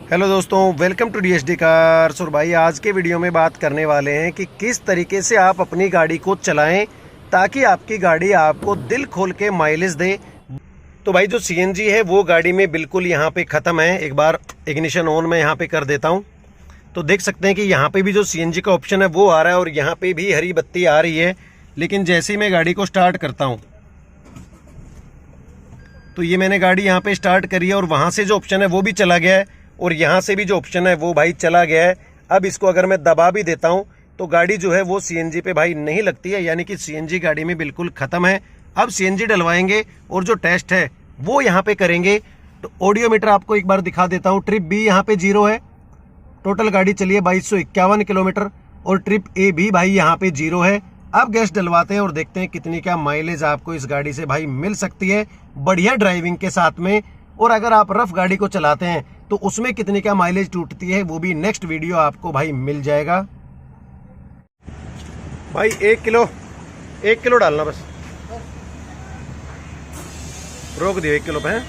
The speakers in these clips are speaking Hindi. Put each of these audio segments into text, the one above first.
हेलो दोस्तों, वेलकम टू DSD कार्स। और भाई आज के वीडियो में बात करने वाले हैं कि किस तरीके से आप अपनी गाड़ी को चलाएं ताकि आपकी गाड़ी आपको दिल खोल के माइलेज दे। तो भाई जो CNG है वो गाड़ी में बिल्कुल यहाँ पे ख़त्म है। एक बार इग्निशन ऑन मैं यहाँ पे कर देता हूँ तो देख सकते हैं कि यहाँ पे भी जो CNG का ऑप्शन है वो आ रहा है और यहाँ पे भी हरी बत्ती आ रही है। लेकिन जैसे ही मैं गाड़ी को स्टार्ट करता हूँ तो ये मैंने गाड़ी यहाँ पे स्टार्ट करी है और वहाँ से जो ऑप्शन है वो भी चला गया है और यहाँ से भी जो ऑप्शन है वो भाई चला गया है। अब इसको अगर मैं दबा भी देता हूँ तो गाड़ी जो है वो CNG पे भाई नहीं लगती है, यानी कि CNG गाड़ी में बिल्कुल ख़त्म है। अब CNG डलवाएंगे और जो टेस्ट है वो यहाँ पे करेंगे। तो ऑडियोमीटर आपको एक बार दिखा देता हूँ। ट्रिप B यहाँ पे 0 है। टोटल गाड़ी चली है 2251 किलोमीटर और ट्रिप A भी भाई यहाँ पे 0 है। अब गैस डलवाते हैं और देखते हैं कितनी क्या माइलेज आपको इस गाड़ी से भाई मिल सकती है बढ़िया ड्राइविंग के साथ में। और अगर आप रफ गाड़ी को चलाते हैं तो उसमें कितनी क्या माइलेज टूटती है वो भी नेक्स्ट वीडियो आपको भाई मिल जाएगा। भाई 1 किलो डालना, बस रोक दियो 1 किलो पे।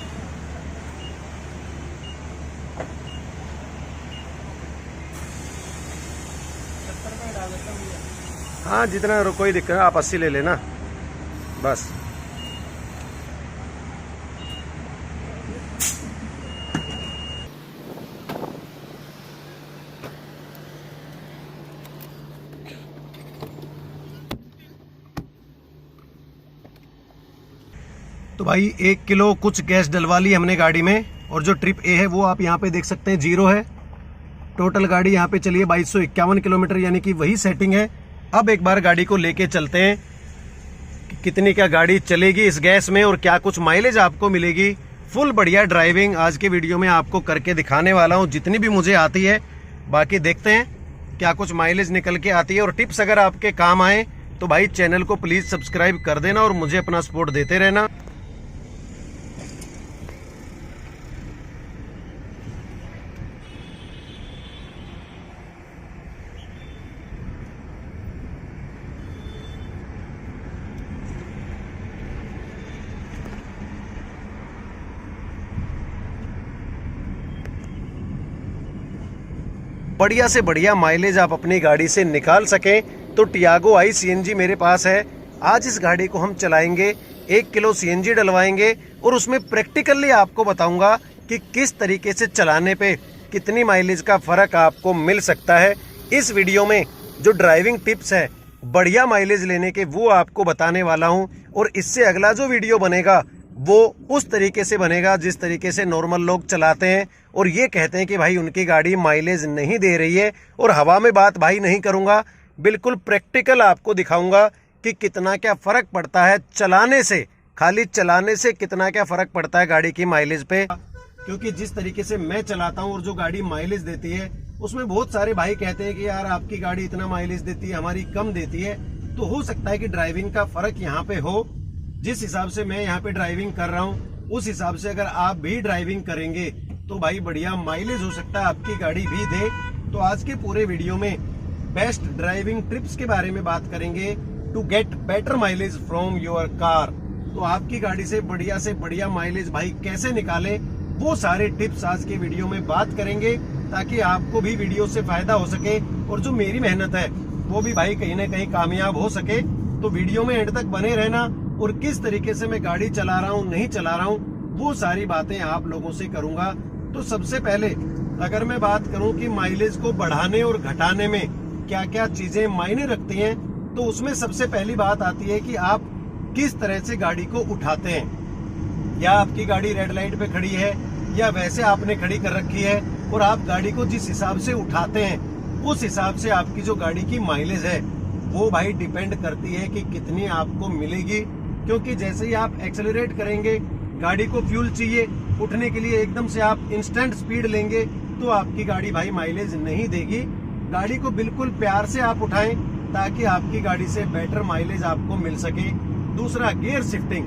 हाँ जितना कोई दिक्कत है, आप 80 ले लेना बस। तो भाई 1 किलो कुछ गैस डलवा ली हमने गाड़ी में और जो ट्रिप A है वो आप यहाँ पे देख सकते हैं 0 है। टोटल गाड़ी यहाँ पे चली है 2251 किलोमीटर, यानी कि वही सेटिंग है। अब एक बार गाड़ी को लेके चलते हैं कि कितनी क्या गाड़ी चलेगी इस गैस में और क्या कुछ माइलेज आपको मिलेगी। फुल बढ़िया ड्राइविंग आज के वीडियो में आपको करके दिखाने वाला हूँ जितनी भी मुझे आती है। बाकी देखते हैं क्या कुछ माइलेज निकल के आती है। और टिप्स अगर आपके काम आए तो भाई चैनल को प्लीज सब्सक्राइब कर देना और मुझे अपना सपोर्ट देते रहना। बढ़िया से बढ़िया माइलेज आप अपनी गाड़ी से निकाल सकें तो टियागो आई CNG मेरे पास है। आज इस गाड़ी को हम चलाएंगे, 1 किलो CNG डलवाएंगे और उसमें प्रैक्टिकली आपको बताऊंगा कि किस तरीके से चलाने पे कितनी माइलेज का फर्क आपको मिल सकता है। इस वीडियो में जो ड्राइविंग टिप्स है बढ़िया माइलेज लेने के वो आपको बताने वाला हूँ। और इससे अगला जो वीडियो बनेगा वो उस तरीके से बनेगा जिस तरीके से नॉर्मल लोग चलाते हैं और ये कहते हैं कि भाई उनकी गाड़ी माइलेज नहीं दे रही है। और हवा में बात भाई नहीं करूंगा, बिल्कुल प्रैक्टिकल आपको दिखाऊंगा कि कितना क्या फर्क पड़ता है चलाने से, खाली चलाने से कितना क्या फर्क पड़ता है गाड़ी की माइलेज पे। क्योंकि जिस तरीके से मैं चलाता हूँ और जो गाड़ी माइलेज देती है उसमें बहुत सारे भाई कहते हैं कि यार आपकी गाड़ी इतना माइलेज देती है, हमारी कम देती है। तो हो सकता है कि ड्राइविंग का फर्क यहाँ पे हो। जिस हिसाब से मैं यहाँ पे ड्राइविंग कर रहा हूँ उस हिसाब से अगर आप भी ड्राइविंग करेंगे तो भाई बढ़िया माइलेज हो सकता है आपकी गाड़ी भी दे। तो आज के पूरे वीडियो में बेस्ट ड्राइविंग ट्रिप्स के बारे में बात करेंगे to get better mileage from your car. तो आपकी गाड़ी से बढ़िया माइलेज भाई कैसे निकाले वो सारे टिप्स आज के वीडियो में बात करेंगे ताकि आपको भी वीडियो से फायदा हो सके और जो मेरी मेहनत है वो भी भाई कहीं ना कहीं कामयाब हो सके। तो वीडियो में एंड तक बने रहना और किस तरीके से मैं गाड़ी चला रहा हूँ नहीं चला रहा हूँ वो सारी बातें आप लोगों से करूंगा। तो सबसे पहले अगर मैं बात करूं कि माइलेज को बढ़ाने और घटाने में क्या क्या चीजें मायने रखती हैं तो उसमें सबसे पहली बात आती है कि आप किस तरह से गाड़ी को उठाते हैं। या आपकी गाड़ी रेड लाइट पे खड़ी है या वैसे आपने खड़ी कर रखी है और आप गाड़ी को जिस हिसाब से उठाते हैं उस हिसाब से आपकी जो गाड़ी की माइलेज है वो भाई डिपेंड करती है कि कितनी आपको मिलेगी। क्योंकि जैसे ही आप एक्सेलरेट करेंगे, गाड़ी को फ्यूल चाहिए उठने के लिए, एकदम से आप इंस्टेंट स्पीड लेंगे तो आपकी गाड़ी भाई माइलेज नहीं देगी। गाड़ी को बिल्कुल प्यार से आप उठाएं ताकि आपकी गाड़ी से बेटर माइलेज आपको मिल सके। दूसरा, गियर शिफ्टिंग,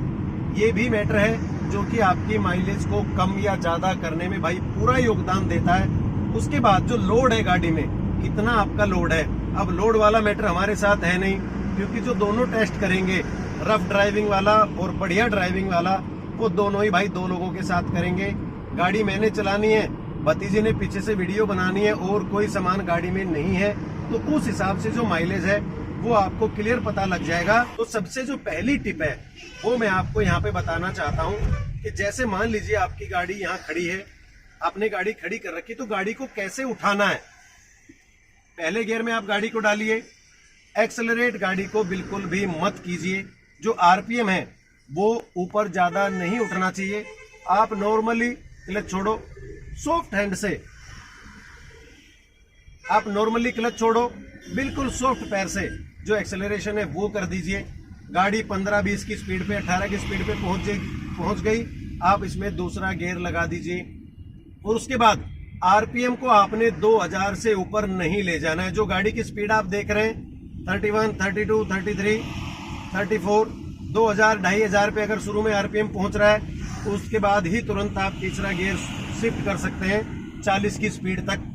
ये भी मैटर है जो कि आपकी माइलेज को कम या ज्यादा करने में भाई पूरा योगदान देता है। उसके बाद जो लोड है गाड़ी में, कितना आपका लोड है। अब लोड वाला मैटर हमारे साथ है नहीं, क्योंकि जो दोनों टेस्ट करेंगे, रफ ड्राइविंग वाला और बढ़िया ड्राइविंग वाला, वो दोनों ही भाई 2 लोगों के साथ करेंगे। गाड़ी मैंने चलानी है भतीजे ने पीछे से वीडियो बनानी है और कोई सामान गाड़ी में नहीं है, तो उस हिसाब से जो माइलेज है वो आपको क्लियर पता लग जाएगा। तो सबसे जो पहली टिप है वो मैं आपको यहाँ पे बताना चाहता हूँ कि जैसे मान लीजिए आपकी गाड़ी यहाँ खड़ी है, आपने गाड़ी खड़ी कर रखी, तो गाड़ी को कैसे उठाना है। पहले गियर में आप गाड़ी को डालिए, एक्सेलरेट गाड़ी को बिल्कुल भी मत कीजिए। जो आरपीएम है वो ऊपर ज्यादा नहीं उठना चाहिए। आप नॉर्मली क्लच छोड़ो, सॉफ्ट हैंड से आप नॉर्मली क्लच छोड़ो, बिल्कुल सॉफ्ट पैर से जो एक्सेलरेशन है वो कर दीजिए। गाड़ी 15-20 की स्पीड पे, 18 की स्पीड पे पहुंच गई, आप इसमें दूसरा गियर लगा दीजिए। और उसके बाद आरपीएम को आपने 2000 से ऊपर नहीं ले जाना है। जो गाड़ी की स्पीड आप देख रहे हैं 31, 32, 33, 34, 2000, 2500 पे अगर शुरू में आरपीएम पहुंच रहा है, उसके बाद ही तुरंत आप तीसरा गियर शिफ्ट कर सकते हैं 40 की स्पीड तक।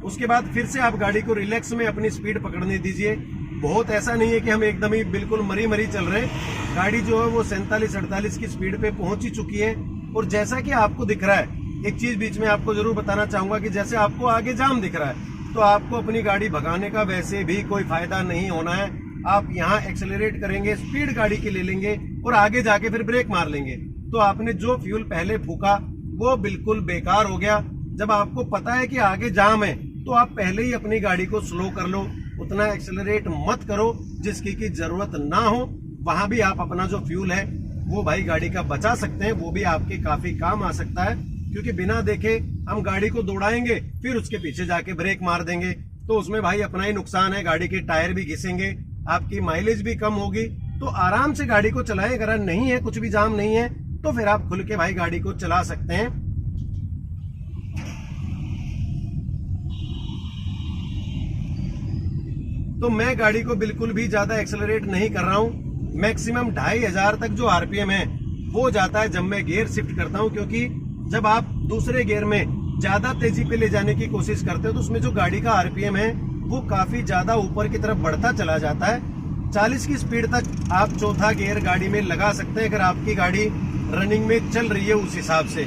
उसके बाद फिर से आप गाड़ी को रिलैक्स में अपनी स्पीड पकड़ने दीजिए। बहुत ऐसा नहीं है कि हम एकदम ही बिल्कुल मरी मरी चल रहे हैं। गाड़ी जो है वो 47-48 की स्पीड पे पहुंच ही चुकी है। और जैसा कि आपको दिख रहा है, एक चीज बीच में आपको जरूर बताना चाहूंगा कि जैसे आपको आगे जाम दिख रहा है, तो आपको अपनी गाड़ी भगाने का वैसे भी कोई फायदा नहीं होना है। आप यहाँ एक्सेलरेट करेंगे, स्पीड गाड़ी की ले लेंगे और आगे जाके फिर ब्रेक मार लेंगे, तो आपने जो फ्यूल पहले फूका वो बिल्कुल बेकार हो गया। जब आपको पता है कि आगे जाम है, तो आप पहले ही अपनी गाड़ी को स्लो कर लो, उतना एक्सेलरेट मत करो जिसकी की जरूरत ना हो। वहां भी आप अपना जो फ्यूल है वो भाई गाड़ी का बचा सकते हैं, वो भी आपके काफी काम आ सकता है। क्योंकि बिना देखे हम गाड़ी को दौड़ाएंगे, फिर उसके पीछे जाके ब्रेक मार देंगे, तो उसमें भाई अपना ही नुकसान है। गाड़ी के टायर भी घिसेंगे, आपकी माइलेज भी कम होगी। तो आराम से गाड़ी को चलाएं। अगर नहीं है, कुछ भी जाम नहीं है, तो फिर आप खुल के भाई गाड़ी को चला सकते हैं। तो मैं गाड़ी को बिल्कुल भी ज्यादा एक्सेलरेट नहीं कर रहा हूं। मैक्सिमम 2500 तक जो आरपीएम है वो जाता है जब मैं गियर शिफ्ट करता हूं। क्योंकि जब आप दूसरे गियर में ज्यादा तेजी पे ले जाने की कोशिश करते हो, तो उसमें जो गाड़ी का आरपीएम है वो काफी ज्यादा ऊपर की तरफ बढ़ता चला जाता है। 40 की स्पीड तक आप चौथा गियर गाड़ी में लगा सकते हैं, अगर आपकी गाड़ी रनिंग में चल रही है उस हिसाब से।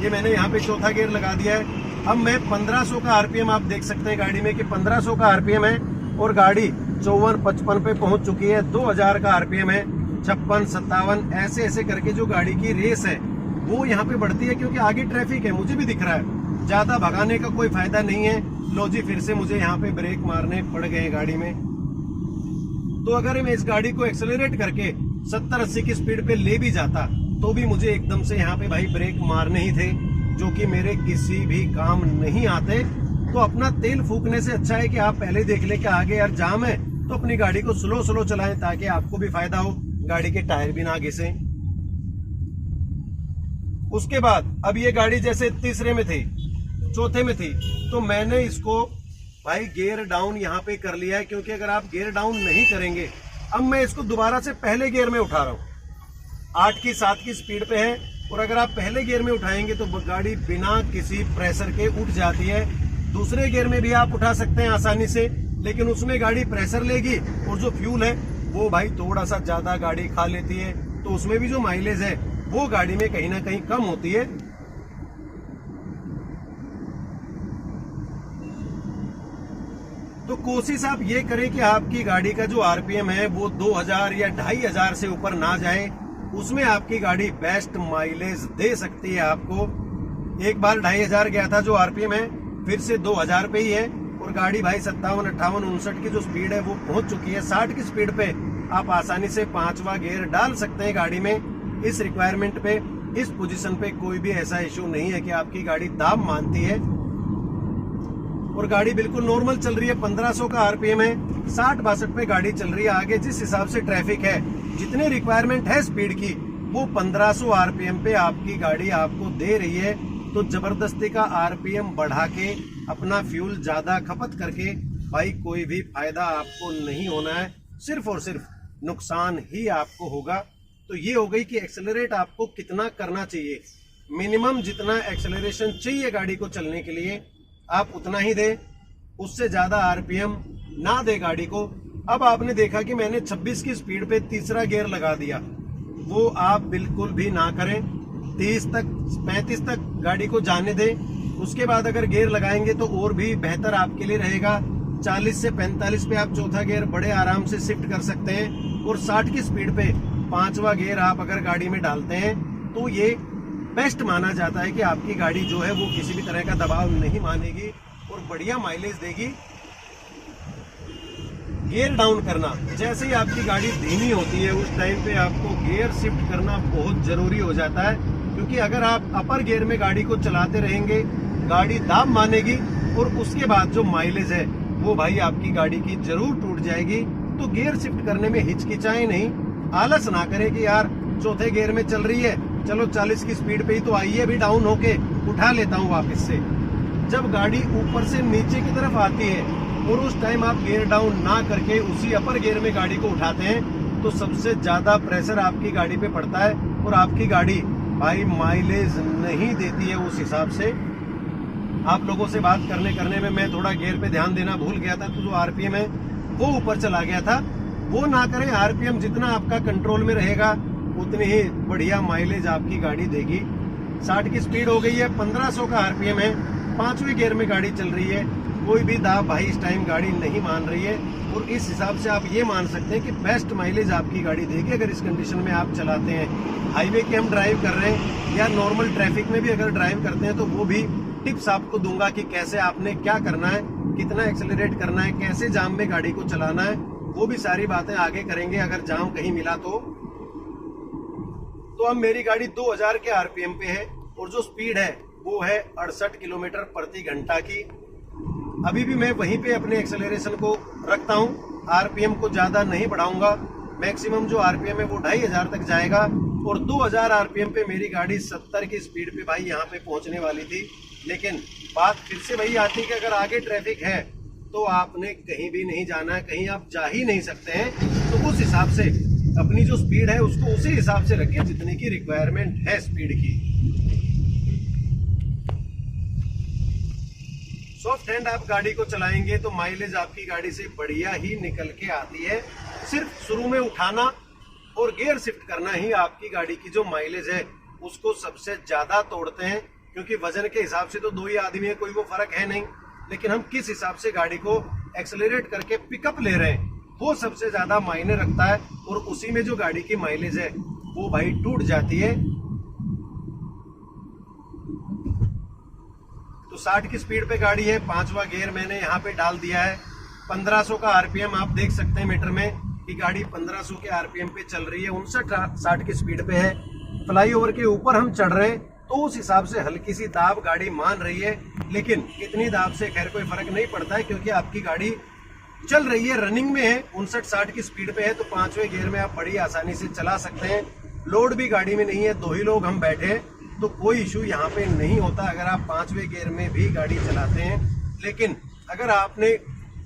ये मैंने यहाँ पे चौथा गियर लगा दिया है। अब मैं 1500 का आरपीएम आप देख सकते हैं गाड़ी में कि 1500 का आरपीएम है और गाड़ी 54-55 पे पहुंच चुकी है। 2000 का आरपीएम है, 56-57 ऐसे ऐसे करके जो गाड़ी की रेस है वो यहाँ पे बढ़ती है। क्योंकि आगे ट्रैफिक है, मुझे भी दिख रहा है, ज्यादा भगाने का कोई फायदा नहीं है। लो जी, फिर से मुझे यहाँ पे ब्रेक मारने पड़ गए गाड़ी में। तो अगर मैं इस गाड़ी को एक्सेलरेट करके 70-80 की स्पीड पे ले भी जाता, तो भी मुझे एकदम से यहाँ पे भाई ब्रेक मारने ही थे, जो कि मेरे किसी भी काम नहीं आते। तो अपना तेल फूकने से अच्छा है कि आप पहले देख ले कि आगे यार जाम है, तो अपनी गाड़ी को स्लो स्लो चलाएं ताकि आपको भी फायदा हो, गाड़ी के टायर भी ना घिसे। उसके बाद अब ये गाड़ी जैसे तीसरे में थी, चौथे में थी, तो मैंने इसको भाई गियर डाउन यहाँ पे कर लिया है। क्योंकि अगर आप गियर डाउन नहीं करेंगे, अब मैं इसको दोबारा से पहले गियर में उठा रहा हूँ। 8 की 7 की स्पीड पे है, और अगर आप पहले गियर में उठाएंगे तो गाड़ी बिना किसी प्रेशर के उठ जाती है। दूसरे गियर में भी आप उठा सकते हैं आसानी से, लेकिन उसमें गाड़ी प्रेशर लेगी और जो फ्यूल है वो भाई थोड़ा सा ज्यादा गाड़ी खा लेती है, तो उसमें भी जो माइलेज है वो गाड़ी में कहीं ना कहीं कम होती है। तो कोशिश आप ये करें कि आपकी गाड़ी का जो आरपीएम है वो 2000 या 2500 से ऊपर ना जाए। उसमें आपकी गाड़ी बेस्ट माइलेज दे सकती है आपको। एक बार 2500 गया था जो आरपीएम है, फिर से 2000 पे ही है, और गाड़ी भाई 57, 58, 59 की जो स्पीड है वो पहुंच चुकी है। 60 की स्पीड पे आप आसानी से 5वां गियर डाल सकते हैं गाड़ी में। इस रिक्वायरमेंट पे, इस पोजीशन पे कोई भी ऐसा इश्यू नहीं है कि आपकी गाड़ी दाब मानती है, और गाड़ी बिल्कुल नॉर्मल चल रही है। 1500 का आरपीएम है, 60-62 पे गाड़ी चल रही है। आगे जिस हिसाब से ट्रैफिक है, जितनी रिक्वायरमेंट है स्पीड की, वो 1500 आरपीएम पे आपकी गाड़ी आपको दे रही है। तो जबरदस्ती का आरपीएम बढ़ा के अपना फ्यूल ज्यादा खपत करके भाई कोई भी फायदा आपको नहीं होना है, सिर्फ और सिर्फ नुकसान ही आपको होगा। तो ये हो गई कि एक्सेलरेट आपको कितना करना चाहिए। मिनिमम जितना एक्सेलरेशन चाहिए गाड़ी को चलने के लिए आप उतना ही दें, उससे ज्यादा आरपीएम ना दे गाड़ी को। अब आपने देखा कि मैंने 26 की स्पीड पे तीसरा गियर लगा दिया, वो आप बिल्कुल भी ना करें। 30 तक 35 तक गाड़ी को जाने दें। उसके बाद अगर गियर लगाएंगे तो और भी बेहतर आपके लिए रहेगा। 40 से 45 पे आप चौथा गियर बड़े आराम से शिफ्ट कर सकते हैं और 60 की स्पीड पे 5वां गियर आप अगर गाड़ी में डालते हैं तो ये बेस्ट माना जाता है कि आपकी गाड़ी जो है वो किसी भी तरह का दबाव नहीं मानेगी और बढ़िया माइलेज देगी। गियर डाउन करना, जैसे ही आपकी गाड़ी धीमी होती है उस टाइम पे आपको गियर शिफ्ट करना बहुत जरूरी हो जाता है, क्योंकि अगर आप अपर गियर में गाड़ी को चलाते रहेंगे गाड़ी दाब मानेगी और उसके बाद जो माइलेज है वो भाई आपकी गाड़ी की जरूर टूट जाएगी। तो गियर शिफ्ट करने में हिचकिचाएं नहीं, आलस ना करें कि यार चौथे गियर में चल रही है, चलो 40 की स्पीड पे ही तो आई है, अभी डाउन होके उठा लेता हूँ वापस से। जब गाड़ी ऊपर से नीचे की तरफ आती है और उस टाइम आप गियर डाउन ना करके उसी अपर गियर में गाड़ी को उठाते हैं तो सबसे ज्यादा प्रेशर आपकी गाड़ी पे पड़ता है और आपकी गाड़ी भाई माइलेज नहीं देती है। उस हिसाब से आप लोगों से बात करने में मैं थोड़ा गियर पे ध्यान देना भूल गया था, तो जो आरपीएम है वो ऊपर चला गया था। वो ना करें, आरपीएम जितना आपका कंट्रोल में रहेगा उतनी ही बढ़िया माइलेज आपकी गाड़ी देगी। 60 की स्पीड हो गई है, 1500 का आरपीएम है, 5वें गियर में गाड़ी चल रही है, कोई भी दाब भाई इस टाइम गाड़ी नहीं मान रही है और इस हिसाब से आप ये मान सकते हैं कि बेस्ट माइलेज आपकी गाड़ी देगी अगर इस कंडीशन में आप चलाते हैं। हाईवे के हम ड्राइव कर रहे हैं या नॉर्मल ट्रैफिक में भी अगर ड्राइव करते हैं तो वो भी टिप्स आपको दूंगा कि कैसे आपने क्या करना है, कितना एक्सेलरेट करना है, कैसे जाम में गाड़ी को चलाना है, वो भी सारी बातें आगे करेंगे अगर जाम कहीं मिला तो। अब मेरी गाड़ी 2000 के आरपीएम पे है और जो स्पीड है वो है 68 किलोमीटर प्रति घंटा की। अभी भी मैं वहीं पे अपने एक्सेलरेशन को रखता हूँ, आरपीएम को ज्यादा नहीं बढ़ाऊंगा। मैक्सिमम जो आरपीएम है वो 2500 तक जाएगा और 2000 आरपीएम पे मेरी गाड़ी 70 की स्पीड पे भाई यहाँ पे पहुंचने वाली थी। लेकिन बात फिर से वही आती है कि अगर आगे ट्रैफिक है तो आपने कहीं भी नहीं जाना है, कहीं आप जा ही नहीं सकते हैं, तो उस हिसाब से अपनी जो स्पीड है उसको उसी हिसाब से रखें जितने की रिक्वायरमेंट है स्पीड की। सॉफ्ट हैंड आप गाड़ी को चलाएंगे तो माइलेज आपकी गाड़ी से बढ़िया ही निकल के आती है। सिर्फ शुरू में उठाना और गियर शिफ्ट करना ही आपकी गाड़ी की जो माइलेज है उसको सबसे ज्यादा तोड़ते हैं, क्योंकि वजन के हिसाब से तो दो ही आदमी है, कोई वो फर्क है नहीं, लेकिन हम किस हिसाब से गाड़ी को एक्सेलरेट करके पिकअप ले रहे हैं वो सबसे ज्यादा मायने रखता है और उसी में जो गाड़ी की माइलेज है वो भाई टूट जाती है। तो 60 की स्पीड पे गाड़ी है, 5वां गियर मैंने यहाँ पे डाल दिया है, 1500 का आरपीएम आप देख सकते हैं मीटर में कि गाड़ी 1500 के आरपीएम पे चल रही है, 59-60 की स्पीड पे है। फ्लाईओवर के ऊपर हम चढ़ रहे हैं तो उस हिसाब से हल्की सी दाब गाड़ी मान रही है, लेकिन इतनी दाब से खैर कोई फर्क नहीं पड़ता है क्योंकि आपकी गाड़ी चल रही है, रनिंग में है, 59-60 की स्पीड पे है, तो 5वें गियर में आप बड़ी आसानी से चला सकते हैं। लोड भी गाड़ी में नहीं है, 2 ही लोग हम बैठे हैं तो कोई इशू यहाँ पे नहीं होता अगर आप 5वें गियर में भी गाड़ी चलाते हैं। लेकिन अगर आपने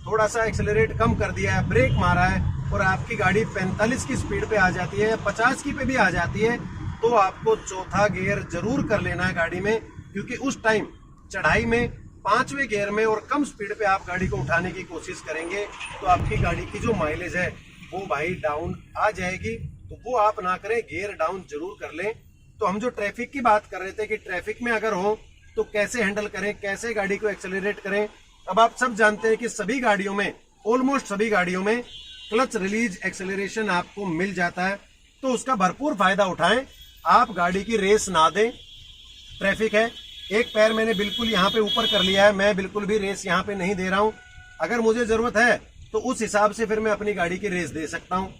थोड़ा सा एक्सेलरेट कम कर दिया है, ब्रेक मारा है और आपकी गाड़ी 45 की स्पीड पे आ जाती है या 50 की पे भी आ जाती है तो आपको चौथा गियर जरूर कर लेना है गाड़ी में, क्योंकि उस टाइम चढ़ाई में 5वें गियर में और कम स्पीड पे आप गाड़ी को उठाने की कोशिश करेंगे तो आपकी गाड़ी की जो माइलेज है वो भाई डाउन आ जाएगी। तो वो आप ना करें, गियर डाउन जरूर कर लें। तो हम जो ट्रैफिक की बात कर रहे थे कि ट्रैफिक में अगर हो तो कैसे हैंडल करें, कैसे गाड़ी को एक्सेलरेट करें। अब आप सब जानते हैं कि सभी गाड़ियों में, ऑलमोस्ट सभी गाड़ियों में क्लच रिलीज एक्सेलरेशन आपको मिल जाता है, तो उसका भरपूर फायदा उठाएं। आप गाड़ी की रेस ना दें। ट्रैफिक है, एक पैर मैंने बिल्कुल यहाँ पे ऊपर कर लिया है, मैं बिल्कुल भी रेस यहाँ पे नहीं दे रहा हूँ। अगर मुझे जरूरत है तो उस हिसाब से फिर मैं अपनी गाड़ी की रेस दे सकता हूँ।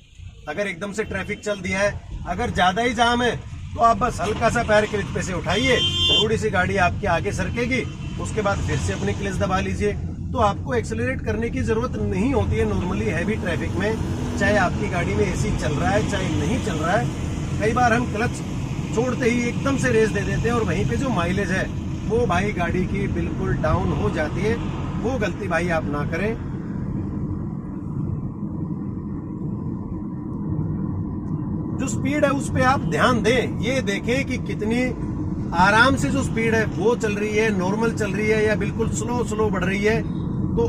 अगर एकदम से ट्रैफिक चल दिया है, अगर ज्यादा ही जाम है तो आप बस हल्का सा पैर क्लिच पे से उठाइए, थोड़ी सी गाड़ी आपके आगे सरकेगी, उसके बाद फिर से अपनी क्लिच दबा लीजिए। तो आपको एक्सेलरेट करने की जरूरत नहीं होती है नॉर्मली हैवी ट्रैफिक में, चाहे आपकी गाड़ी में एसी चल रहा है चाहे नहीं चल रहा है। कई बार हम क्लच छोड़ते ही एकदम से रेस दे देते हैं और वहीं पे जो माइलेज है वो भाई गाड़ी की बिल्कुल डाउन हो जाती है। वो गलती भाई आप ना करें। जो स्पीड है उस पे आप ध्यान दें, ये देखें कि कितनी आराम से जो स्पीड है वो चल रही है, नॉर्मल चल रही है या बिल्कुल स्लो बढ़ रही है। तो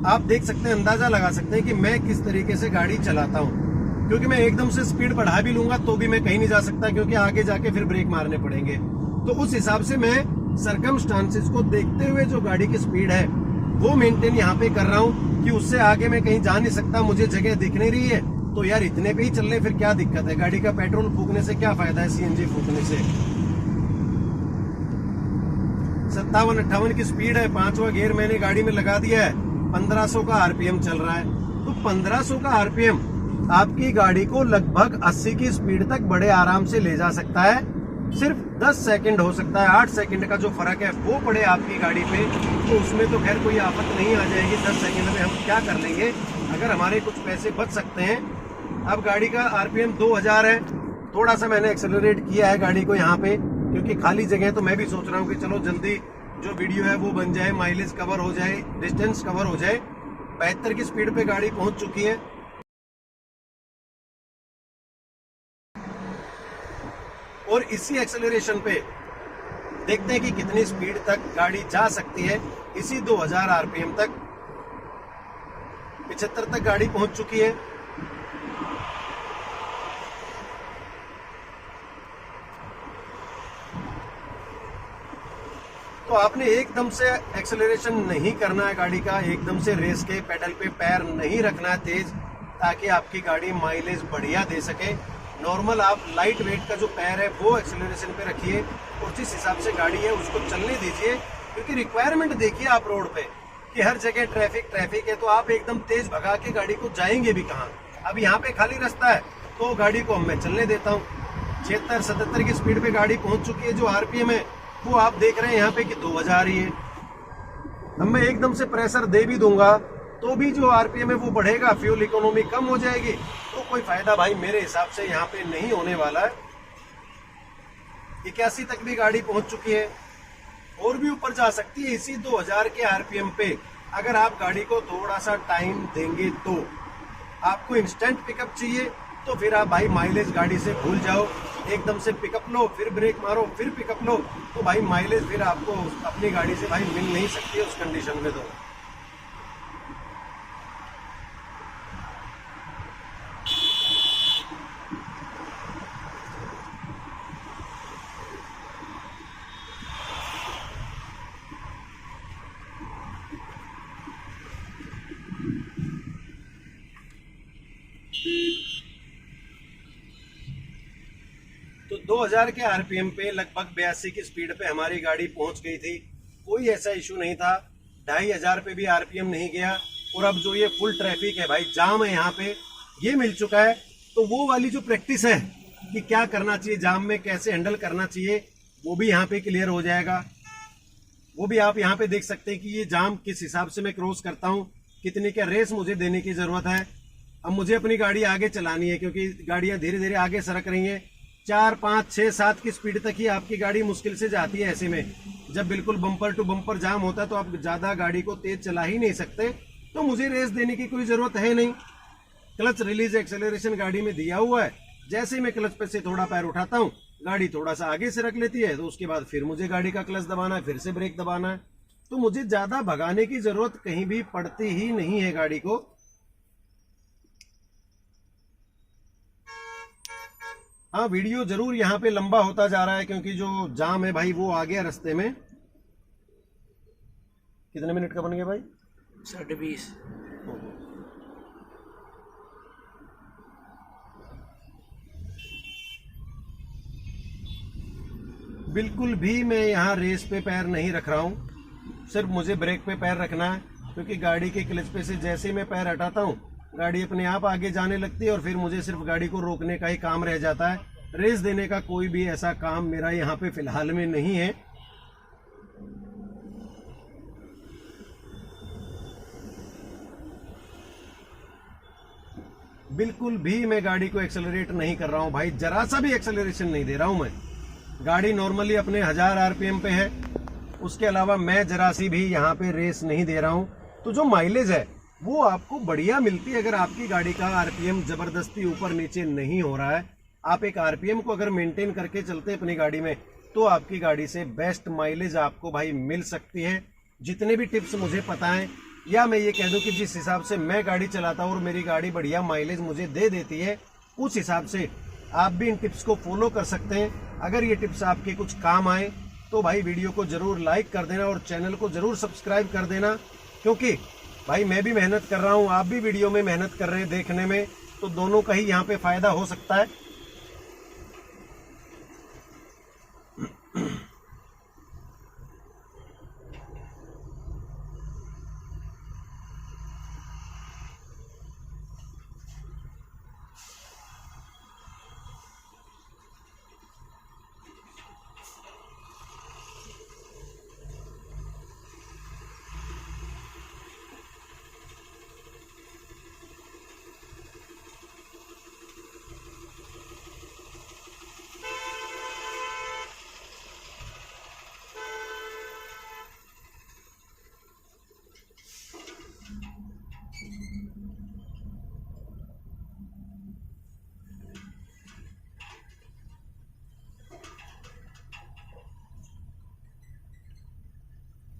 आप देख सकते हैं, अंदाजा लगा सकते हैं कि मैं किस तरीके से गाड़ी चलाता हूँ। क्योंकि मैं एकदम से स्पीड बढ़ा भी लूंगा तो भी मैं कहीं नहीं जा सकता, क्योंकि आगे जाके फिर ब्रेक मारने पड़ेंगे। तो उस हिसाब से मैं सरकमस्टांसेस को देखते हुए जो गाड़ी की स्पीड है वो मेंटेन यहाँ पे कर रहा हूँ कि उससे आगे मैं कहीं जा नहीं सकता, मुझे जगह दिख नहीं रही है तो यार इतने पे ही चलने, फिर क्या दिक्कत है? गाड़ी का पेट्रोल फूकने से क्या फायदा है सीएनजी फूकने से? 57-58 की स्पीड है, 5वां गियर मैंने गाड़ी में लगा दिया है, 1500 का आरपीएम चल रहा है। तो 1500 का आरपीएम आपकी गाड़ी को लगभग 80 की स्पीड तक बड़े आराम से ले जा सकता है। सिर्फ 10 सेकंड हो सकता है, 8 सेकंड का जो फर्क है वो पड़े आपकी गाड़ी पे, तो उसमें तो खैर कोई आफत नहीं आ जाएगी। 10 सेकंड में हम क्या कर लेंगे अगर हमारे कुछ पैसे बच सकते हैं। अब गाड़ी का आरपीएम 2000 है, थोड़ा सा मैंने एक्सेलरेट किया है गाड़ी को यहाँ पे, क्योंकि खाली जगह है तो मैं भी सोच रहा हूँ कि चलो जल्दी जो वीडियो है वो बन जाए, माइलेज कवर हो जाए, डिस्टेंस कवर हो जाए। 72 की स्पीड पे गाड़ी पहुंच चुकी है। और इसी एक्सेलरेशन पे देखते हैं कि कितनी स्पीड तक गाड़ी जा सकती है। इसी 2000 आरपीएम तक 75 तक गाड़ी पहुंच चुकी है। तो आपने एकदम से एक्सेलरेशन नहीं करना है गाड़ी का, एकदम से रेस के पेडल पे पैर नहीं रखना है तेज, ताकि आपकी गाड़ी माइलेज बढ़िया दे सके। नॉर्मल आप लाइट वेट का जो पैर है वो एक्सेलरेशन पे रखिए और जिस हिसाब से गाड़ी है उसको चलने दीजिए, क्योंकि रिक्वायरमेंट देखिए आप रोड पे कि हर जगह ट्रैफिक है, तो आप एकदम तेज भगा के गाड़ी को जाएंगे भी कहाँ? अब यहाँ पे खाली रास्ता है तो गाड़ी को मैं चलने देता हूँ। 76-77 की स्पीड पे गाड़ी पहुंच चुकी है। जो आरपीएम है वो आप देख रहे हैं यहाँ पे कि 2000 ही है। अब मैं एकदम से प्रेशर दे भी दूंगा तो भी जो आरपीएम है वो बढ़ेगा, फ्यूल इकोनॉमी कम हो जाएगी, तो कोई फायदा भाई मेरे हिसाब से यहाँ पे नहीं होने वाला है। 81 तक भी गाड़ी पहुंच चुकी है और भी ऊपर जा सकती है इसी 2000 के आरपीएम पे, अगर आप गाड़ी को थोड़ा सा टाइम देंगे तो। आपको इंस्टेंट पिकअप चाहिए तो फिर आप भाई माइलेज गाड़ी से भूल जाओ, एकदम से पिकअप लो फिर ब्रेक मारो फिर पिकअप लो, तो भाई माइलेज फिर आपको अपनी गाड़ी से भाई मिल नहीं सकती है उस कंडीशन में। तो 2000 के आरपीएम पे लगभग 82 की स्पीड पे हमारी गाड़ी पहुंच गई थी। कोई ऐसा इशू नहीं था, 2500 पे भी आरपीएम नहीं गया। और अब जो ये फुल ट्रैफिक है भाई, जाम है यहाँ पे, ये मिल चुका है। तो वो वाली जो प्रैक्टिस है कि क्या करना चाहिए जाम में, कैसे हैंडल करना चाहिए, वो भी यहाँ पे क्लियर हो जाएगा। वो भी आप यहाँ पे देख सकते हैं कि ये जाम किस हिसाब से मैं क्रॉस करता हूँ, कितनी क्या रेस मुझे देने की जरूरत है। अब मुझे अपनी गाड़ी आगे चलानी है क्योंकि गाड़ियां धीरे धीरे आगे सरक रही हैं। 4, 5, 6, 7 की स्पीड तक ही आपकी गाड़ी मुश्किल से जाती है। ऐसे में जब बिल्कुल बम्पर टू बम्पर जाम होता है तो आप ज्यादा गाड़ी को तेज चला ही नहीं सकते, तो मुझे रेस देने की कोई जरूरत है नहीं। क्लच रिलीज एक्सेलरेशन गाड़ी में दिया हुआ है, जैसे ही मैं क्लच पे से थोड़ा पैर उठाता हूँ गाड़ी थोड़ा सा आगे से रख लेती है, तो उसके बाद फिर मुझे गाड़ी का क्लच दबाना है, फिर से ब्रेक दबाना है। तो मुझे ज्यादा भगाने की जरूरत कहीं भी पड़ती ही नहीं है गाड़ी को। हाँ, वीडियो जरूर यहाँ पे लंबा होता जा रहा है क्योंकि जो जाम है भाई वो आ गया रास्ते में। कितने मिनट का बन गया भाई? 20:30। बिल्कुल भी मैं यहाँ रेस पे पैर नहीं रख रहा हूँ, सिर्फ मुझे ब्रेक पे पैर रखना है, क्योंकि गाड़ी के क्लच पे से जैसे ही मैं पैर हटाता हूँ गाड़ी अपने आप आगे जाने लगती है और फिर मुझे सिर्फ गाड़ी को रोकने का ही काम रह जाता है। रेस देने का कोई भी ऐसा काम मेरा यहाँ पे फिलहाल में नहीं है। बिल्कुल भी मैं गाड़ी को एक्सेलरेट नहीं कर रहा हूँ भाई, जरा सा भी एक्सेलरेशन नहीं दे रहा हूँ मैं। गाड़ी नॉर्मली अपने 1000 आरपीएम पे है, उसके अलावा मैं जरा सी भी यहाँ पे रेस नहीं दे रहा हूँ। तो जो माइलेज है वो आपको बढ़िया मिलती है अगर आपकी गाड़ी का आरपीएम जबरदस्ती ऊपर नीचे नहीं हो रहा है। आप एक आरपीएम को अगर मेंटेन करके चलते हैं अपनी गाड़ी में तो आपकी गाड़ी से बेस्ट माइलेज आपको भाई मिल सकती है। जितने भी टिप्स मुझे पता है, या मैं ये कह दूं कि जिस हिसाब से मैं गाड़ी चलाता हूँ और मेरी गाड़ी बढ़िया माइलेज मुझे दे देती है, उस हिसाब से आप भी इन टिप्स को फॉलो कर सकते हैं। अगर ये टिप्स आपके कुछ काम आए तो भाई वीडियो को जरूर लाइक कर देना और चैनल को जरूर सब्सक्राइब कर देना, क्योंकि भाई मैं भी मेहनत कर रहा हूँ, आप भी वीडियो में मेहनत कर रहे हैं देखने में, तो दोनों का ही यहाँ पे फायदा हो सकता है।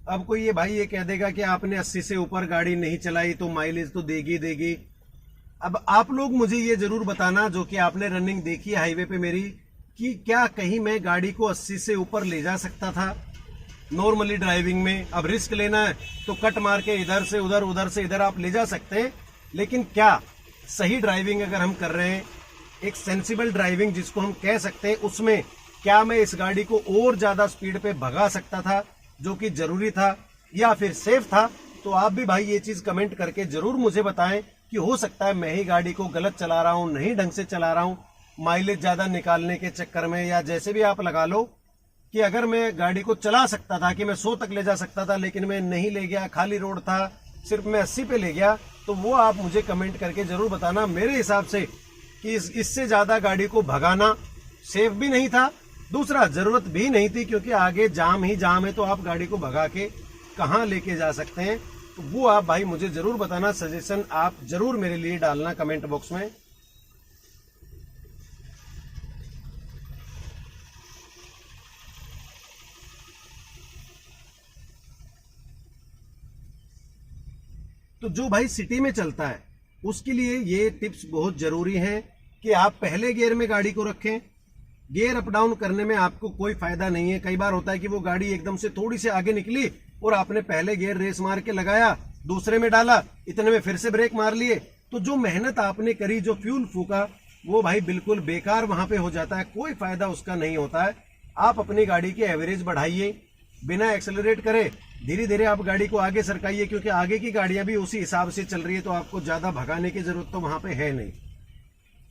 अब कोई ये भाई ये कह देगा कि आपने 80 से ऊपर गाड़ी नहीं चलाई तो माइलेज तो देगी देगी। अब आप लोग मुझे ये जरूर बताना जो कि आपने रनिंग देखी है हाईवे पे मेरी, कि क्या कहीं मैं गाड़ी को 80 से ऊपर ले जा सकता था नॉर्मली ड्राइविंग में। अब रिस्क लेना है तो कट मार के इधर से उधर, उधर से इधर आप ले जा सकते हैं, लेकिन क्या सही ड्राइविंग अगर हम कर रहे हैं, एक सेंसिबल ड्राइविंग जिसको हम कह सकते हैं, उसमें क्या मैं इस गाड़ी को और ज्यादा स्पीड पे भगा सकता था जो कि जरूरी था, या फिर सेफ था? तो आप भी भाई ये चीज कमेंट करके जरूर मुझे बताएं कि हो सकता है मैं ही गाड़ी को गलत चला रहा हूं, नहीं ढंग से चला रहा हूं, माइलेज ज्यादा निकालने के चक्कर में, या जैसे भी आप लगा लो कि अगर मैं गाड़ी को चला सकता था कि मैं 100 तक ले जा सकता था, लेकिन मैं नहीं ले गया, खाली रोड था, सिर्फ मैं 80 पे ले गया, तो वो आप मुझे कमेंट करके जरूर बताना। मेरे हिसाब से कि इससे ज्यादा गाड़ी को भगाना सेफ भी नहीं था, दूसरा जरूरत भी नहीं थी, क्योंकि आगे जाम ही जाम है, तो आप गाड़ी को भगा के कहाँ लेके जा सकते हैं? तो वो आप भाई मुझे जरूर बताना, सजेशन आप जरूर मेरे लिए डालना कमेंट बॉक्स में। तो जो भाई सिटी में चलता है उसके लिए ये टिप्स बहुत जरूरी हैं कि आप पहले गियर में गाड़ी को रखें। गियर अप डाउन करने में आपको कोई फायदा नहीं है। कई बार होता है कि वो गाड़ी एकदम से थोड़ी सी आगे निकली और आपने पहले गियर रेस मार के लगाया, दूसरे में डाला, इतने में फिर से ब्रेक मार लिए, तो जो मेहनत आपने करी, जो फ्यूल फूका, वो भाई बिल्कुल बेकार वहां पे हो जाता है, कोई फायदा उसका नहीं होता है। आप अपनी गाड़ी की एवरेज बढ़ाइए, बिना एक्सेलरेट करे धीरे धीरे आप गाड़ी को आगे सरकाइए, क्योंकि आगे की गाड़ियां भी उसी हिसाब से चल रही है, तो आपको ज्यादा भगाने की जरूरत तो वहां पे है नहीं।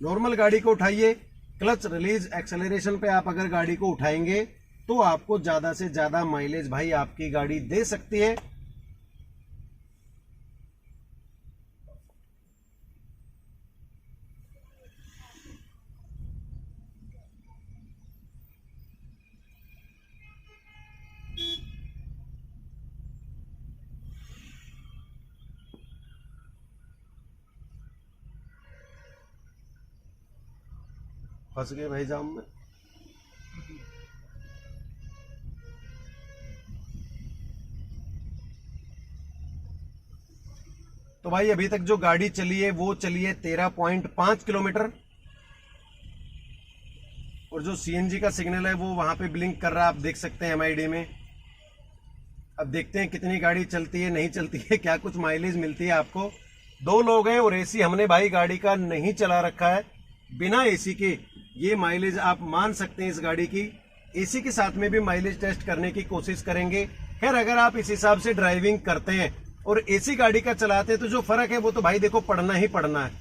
नॉर्मल गाड़ी को उठाइए, क्लच रिलीज एक्सेलरेशन पे आप अगर गाड़ी को उठाएंगे तो आपको ज्यादा से ज्यादा माइलेज भाई आपकी गाड़ी दे सकती है। फंस गए भाई जाम में। तो भाई अभी तक जो गाड़ी चली है वो चली है 13.5 किलोमीटर, और जो सीएनजी का सिग्नल है वो वहां पे ब्लिंक कर रहा है, आप देख सकते हैं एमआईडी में। अब देखते हैं कितनी गाड़ी चलती है, नहीं चलती है, क्या कुछ माइलेज मिलती है आपको। 2 लोग हैं और एसी हमने भाई गाड़ी का नहीं चला रखा है, बिना एसी के ये माइलेज आप मान सकते हैं इस गाड़ी की। एसी के साथ में भी माइलेज टेस्ट करने की कोशिश करेंगे। खैर अगर आप इस हिसाब से ड्राइविंग करते हैं और एसी गाड़ी का चलाते हैं तो जो फर्क है वो तो भाई देखो पड़ना ही पड़ना है।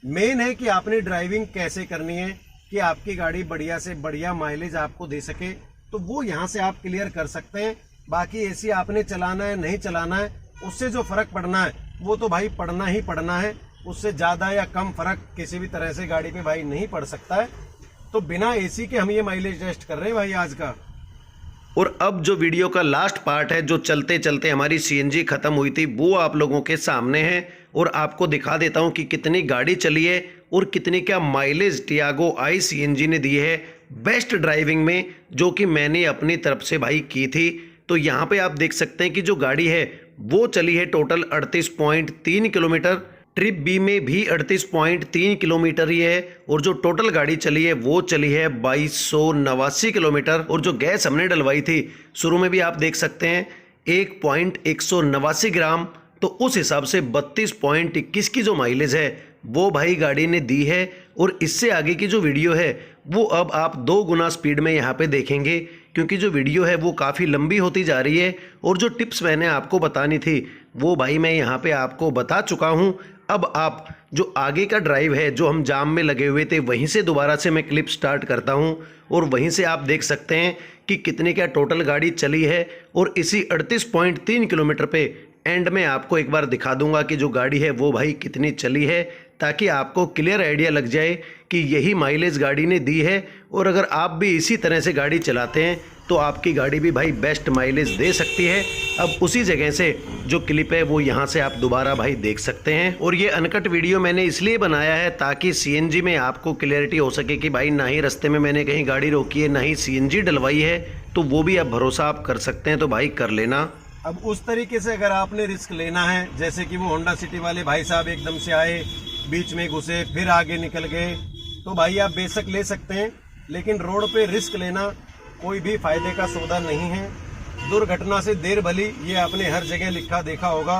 मेन है कि आपने ड्राइविंग कैसे करनी है कि आपकी गाड़ी बढ़िया से बढ़िया माइलेज आपको दे सके, तो वो यहाँ से आप क्लियर कर सकते हैं। बाकी एसी आपने चलाना है नहीं चलाना है, उससे जो फर्क पड़ना है वो तो भाई पड़ना ही पड़ना है, उससे ज्यादा या कम फर्क किसी भी तरह से गाड़ी पे भाई नहीं पड़ सकता है। तो बिना एसी के हम ये माइलेज टेस्ट कर रहे हैं भाई आज का। और अब जो वीडियो का लास्ट पार्ट है, जो चलते चलते हमारी सीएनजी खत्म हुई थी, वो आप लोगों के सामने है और आपको दिखा देता हूं कि कितनी गाड़ी चली है और कितनी क्या माइलेज टियागो आई सीएनजी ने दी है बेस्ट ड्राइविंग में, जो कि मैंने अपनी तरफ से भाई की थी। तो यहाँ पे आप देख सकते हैं कि जो गाड़ी है वो चली है टोटल 38.3 किलोमीटर। ट्रिप बी में भी 38.3 किलोमीटर ही है और जो टोटल गाड़ी चली है वो चली है 2289 किलोमीटर। और जो गैस हमने डलवाई थी शुरू में भी आप देख सकते हैं 1.189 ग्राम, तो उस हिसाब से 32.21 की जो माइलेज है वो भाई गाड़ी ने दी है। और इससे आगे की जो वीडियो है वो अब आप 2 गुना स्पीड में यहाँ पे देखेंगे, क्योंकि जो वीडियो है वो काफ़ी लंबी होती जा रही है और जो टिप्स मैंने आपको बतानी थी वो भाई मैं यहाँ पे आपको बता चुका हूँ। अब आप जो आगे का ड्राइव है, जो हम जाम में लगे हुए थे, वहीं से दोबारा से मैं क्लिप स्टार्ट करता हूँ और वहीं से आप देख सकते हैं कि कितने क्या टोटल गाड़ी चली है। और इसी 38.3 किलोमीटर पे एंड में आपको एक बार दिखा दूंगा कि जो गाड़ी है वो भाई कितनी चली है, ताकि आपको क्लियर आइडिया लग जाए कि यही माइलेज गाड़ी ने दी है। और अगर आप भी इसी तरह से गाड़ी चलाते हैं तो आपकी गाड़ी भी भाई बेस्ट माइलेज दे सकती है। अब उसी जगह से जो क्लिप है वो यहाँ से आप दोबारा भाई देख सकते हैं। और ये अनकट वीडियो मैंने इसलिए बनाया है ताकि सीएनजी में आपको क्लियरिटी हो सके कि भाई ना ही रास्ते में मैंने कहीं गाड़ी रोकी है, ना ही सीएनजी डलवाई है, तो वो भी आप भरोसा आप कर सकते हैं, तो भाई कर लेना। अब उस तरीके से अगर आपने रिस्क लेना है, जैसे कि वो होंडा सिटी वाले भाई साहब एकदम से आए, बीच में घुसे, फिर आगे निकल गए, तो भाई आप बेशक ले सकते हैं, लेकिन रोड पे रिस्क लेना कोई भी फायदे का सौदा नहीं है। दुर्घटना से देर भली, ये आपने हर जगह लिखा देखा होगा,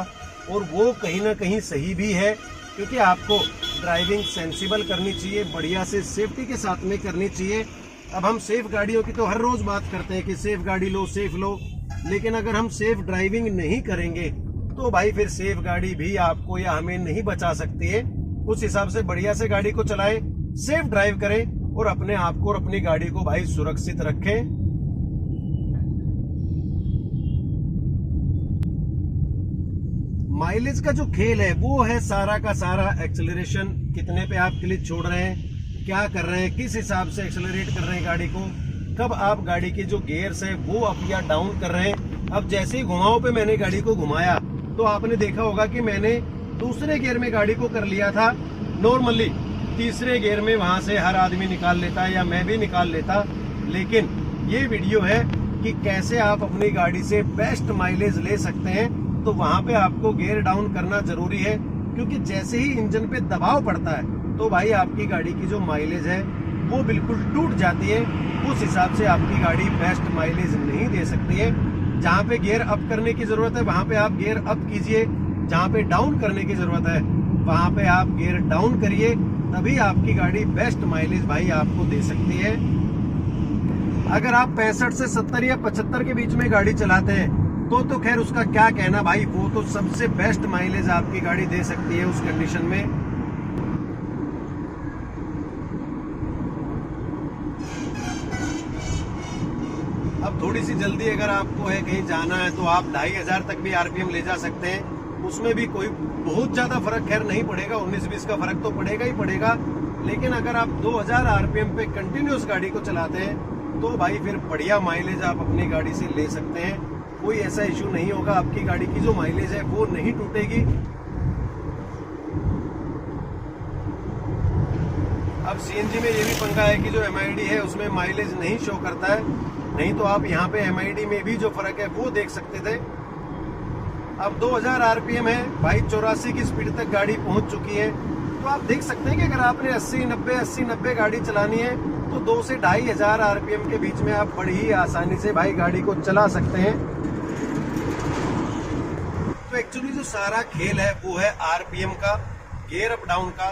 और वो कहीं ना कहीं सही भी है, क्योंकि आपको ड्राइविंग सेंसिबल करनी चाहिए, बढ़िया से सेफ्टी के साथ में करनी चाहिए। अब हम सेफ गाड़ियों की तो हर रोज बात करते हैं कि सेफ गाड़ी लो, सेफ लो, लेकिन अगर हम सेफ ड्राइविंग नहीं करेंगे तो भाई फिर सेफ गाड़ी भी आपको या हमें नहीं बचा सकती है। उस हिसाब से बढ़िया से गाड़ी को चलाएं, सेफ ड्राइव करें और अपने आप को और अपनी गाड़ी को भाई सुरक्षित रखें। माइलेज का जो खेल है वो है सारा का सारा एक्सेलरेशन, कितने पे आप क्लिच छोड़ रहे हैं, क्या कर रहे हैं, किस हिसाब से एक्सेलरेट कर रहे हैं गाड़ी को, कब आप गाड़ी के जो गियर्स है वो अप या डाउन कर रहे हैं। अब जैसे ही घुमाव पे मैंने गाड़ी को घुमाया तो आपने देखा होगा कि मैंने दूसरे गियर में गाड़ी को कर लिया था नॉर्मली, तीसरे गियर में वहां से हर आदमी निकाल लेता है या मैं भी निकाल लेता। लेकिन ये वीडियो है कि कैसे आप अपनी गाड़ी से बेस्ट माइलेज ले सकते हैं, तो वहां पे आपको गियर डाउन करना जरूरी है, क्योंकि जैसे ही इंजन पे दबाव पड़ता है तो भाई आपकी गाड़ी की जो माइलेज है वो बिल्कुल टूट जाती है। उस हिसाब से आपकी गाड़ी बेस्ट माइलेज नहीं दे सकती है। जहाँ पे गियर अप करने की जरूरत है वहां पे आप गियर अप कीजिए, जहाँ पे डाउन करने की जरूरत है वहां पे आप गियर डाउन करिए, तभी आपकी गाड़ी बेस्ट माइलेज भाई आपको दे सकती है। अगर आप 65 से 70 या 75 के बीच में गाड़ी चलाते हैं तो खैर उसका क्या कहना भाई, वो तो सबसे बेस्ट माइलेज आपकी गाड़ी दे सकती है उस कंडीशन में। अब थोड़ी सी जल्दी अगर आपको है कहीं जाना है तो आप 2500 तक भी आरपीएम ले जा सकते हैं, उसमें भी कोई बहुत ज्यादा फर्क खैर नहीं पड़ेगा, 19-20 का फर्क तो पड़ेगा ही पड़ेगा। लेकिन अगर आप 2000 आरपीएम पे कंटिन्यूस गाड़ी को चलाते हैं तो भाई फिर बढ़िया माइलेज आप अपनी गाड़ी से ले सकते हैं, कोई ऐसा इश्यू नहीं होगा, आपकी गाड़ी की जो माइलेज है वो नहीं टूटेगी। अब सीएनजी में ये भी पंगा है कि जो एमआईडी है उसमें माइलेज नहीं शो करता है, नहीं तो आप यहाँ पे एमआईडी में भी जो फर्क है वो देख सकते थे। अब 2000 आरपीएम है भाई, 84 की स्पीड तक गाड़ी पहुंच चुकी है, तो आप देख सकते हैं कि अगर आपने 80-90 गाड़ी चलानी है तो 2 से 2500 आरपीएम के बीच में आप बड़ी ही आसानी से भाई गाड़ी को चला सकते हैं। तो एक्चुअली जो सारा खेल है वो है आरपीएम का, गियर अप डाउन का,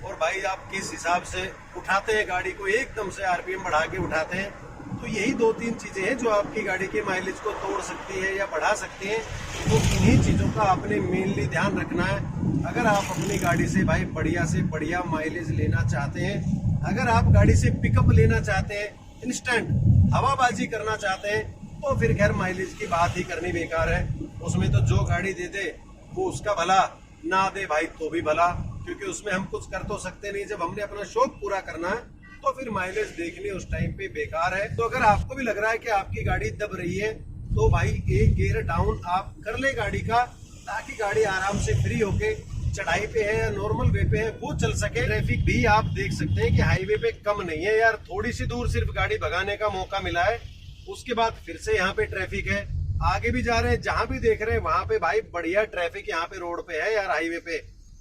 और भाई आप किस हिसाब से उठाते हैं गाड़ी को, एकदम से आरपीएम बढ़ा के उठाते हैं। तो यही 2-3 चीजें हैं जो आपकी गाड़ी के माइलेज को तोड़ सकती है या बढ़ा सकती हैं। तो इन्हीं चीजों का आपने मेनली ध्यान रखना है अगर आप अपनी गाड़ी से भाई बढ़िया से बढ़िया माइलेज लेना चाहते हैं। अगर आप गाड़ी से पिकअप लेना चाहते हैं, इंस्टेंट हवाबाजी करना चाहते हैं, तो फिर खैर माइलेज की बात ही करनी बेकार है। उसमें तो जो गाड़ी दे दे वो उसका भला, ना दे भाई तो भी भला, क्योंकि उसमें हम कुछ कर तो सकते नहीं। जब हमने अपना शौक पूरा करना है तो फिर माइलेज देखनी उस टाइम पे बेकार है। तो अगर आपको भी लग रहा है कि आपकी गाड़ी दब रही है तो भाई एक गियर डाउन आप कर ले गाड़ी का, ताकि गाड़ी आराम से फ्री होके चढ़ाई पे है या नॉर्मल वे पे है वो चल सके। ट्रैफिक भी आप देख सकते हैं कि हाईवे पे कम नहीं है यार, थोड़ी सी दूर सिर्फ गाड़ी भगाने का मौका मिला है, उसके बाद फिर से यहाँ पे ट्रैफिक है। आगे भी जा रहे हैं, जहां भी देख रहे हैं वहां पे भाई बढ़िया ट्रैफिक यहाँ पे रोड पे है यार, हाईवे पे।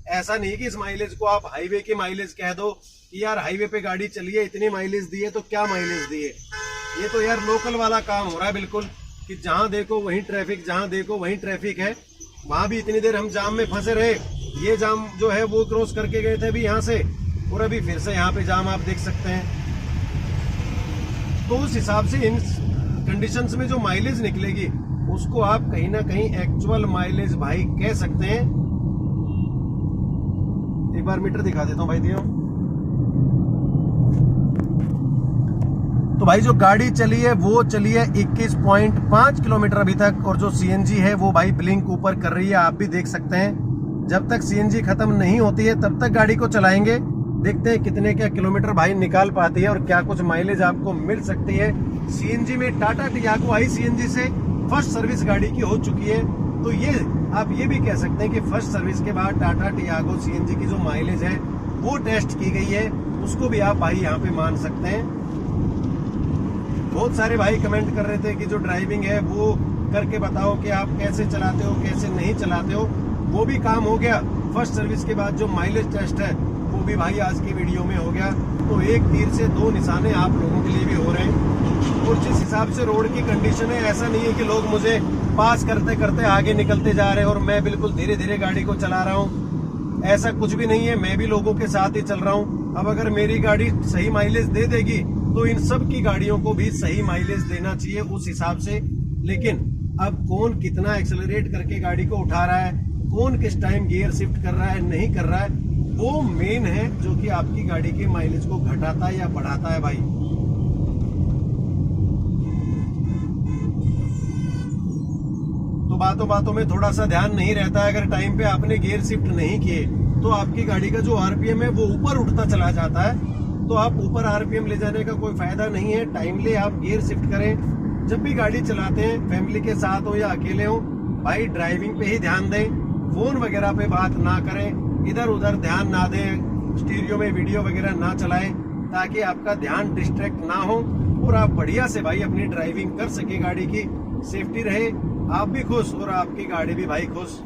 ऐसा नहीं कि इस माइलेज को आप हाईवे की माइलेज कह दो कि यार हाईवे पे गाड़ी चली है, इतनी माइलेज दी है तो क्या माइलेज दी है। ये तो यार लोकल वाला काम हो रहा है बिल्कुल, कि जहां देखो वहीं ट्रैफिक, जहां देखो वहीं ट्रैफिक है। वहां भी इतनी देर हम जाम में फंसे रहे, ये जाम जो है वो क्रॉस करके गए थे अभी यहाँ से, और अभी फिर से यहाँ पे जाम आप देख सकते हैं। तो उस हिसाब से इन कंडीशंस में जो माइलेज निकलेगी उसको आप कहीं ना कहीं एक्चुअल माइलेज भाई कह सकते हैं। एक बार मीटर दिखा देता हूँ भाई दियो। तो भाई जो गाड़ी चली है वो चली है 21.5 किलोमीटर अभी तक, और जो सीएनजी है वो भाई ब्लिंक ऊपर कर रही है, आप भी देख सकते हैं। जब तक सीएनजी खत्म नहीं होती है तब तक गाड़ी को चलाएंगे, देखते हैं कितने क्या किलोमीटर भाई निकाल पाती है और क्या कुछ माइलेज आपको मिल सकती है। सीएनजी में टाटा टियागो आई सीएनजी से फर्स्ट सर्विस गाड़ी की हो चुकी है, तो ये आप ये भी कह सकते हैं कि फर्स्ट सर्विस के बाद टाटा टियागो सीएनजी की जो माइलेज है वो टेस्ट की गई है, उसको भी आप भाई यहाँ पे मान सकते हैं। बहुत सारे भाई कमेंट कर रहे थे कि जो ड्राइविंग है वो करके बताओ कि आप कैसे चलाते हो कैसे नहीं चलाते हो, वो भी काम हो गया। फर्स्ट सर्विस के बाद जो माइलेज टेस्ट है वो भी भाई आज की वीडियो में हो गया। तो एक तीर से दो निशाने आप लोगों के लिए भी हो रहे हैं। और जिस हिसाब से रोड की कंडीशन है, ऐसा नहीं है कि लोग मुझे पास करते करते आगे निकलते जा रहे हैं और मैं बिल्कुल धीरे धीरे गाड़ी को चला रहा हूँ, ऐसा कुछ भी नहीं है। मैं भी लोगों के साथ ही चल रहा हूँ। अब अगर मेरी गाड़ी सही माइलेज दे देगी तो इन सब की गाड़ियों को भी सही माइलेज देना चाहिए उस हिसाब से। लेकिन अब कौन कितना एक्सेलरेट करके गाड़ी को उठा रहा है, कौन किस टाइम गियर शिफ्ट कर रहा है नहीं कर रहा है, वो मेन है जो कि आपकी गाड़ी के माइलेज को घटाता है या बढ़ाता है भाई। तो बातों बातों में थोड़ा सा ध्यान नहीं रहता है, अगर टाइम पे आपने गियर शिफ्ट नहीं किए तो आपकी गाड़ी का जो आरपीएम है वो ऊपर उठता चला जाता है। तो आप ऊपर आरपीएम ले जाने का कोई फायदा नहीं है। टाइमली आप गियर शिफ्ट करें। जब भी गाड़ी चलाते हैं, फैमिली के साथ हो या अकेले हो, भाई ड्राइविंग पे ही ध्यान दें, फोन वगैरह पे बात ना करें, इधर उधर ध्यान ना दें, स्टीरियो में वीडियो वगैरह ना चलाएं, ताकि आपका ध्यान डिस्ट्रैक्ट ना हो और आप बढ़िया से भाई अपनी ड्राइविंग कर सके, गाड़ी की सेफ्टी रहे, आप भी खुश और आपकी गाड़ी भी भाई खुश।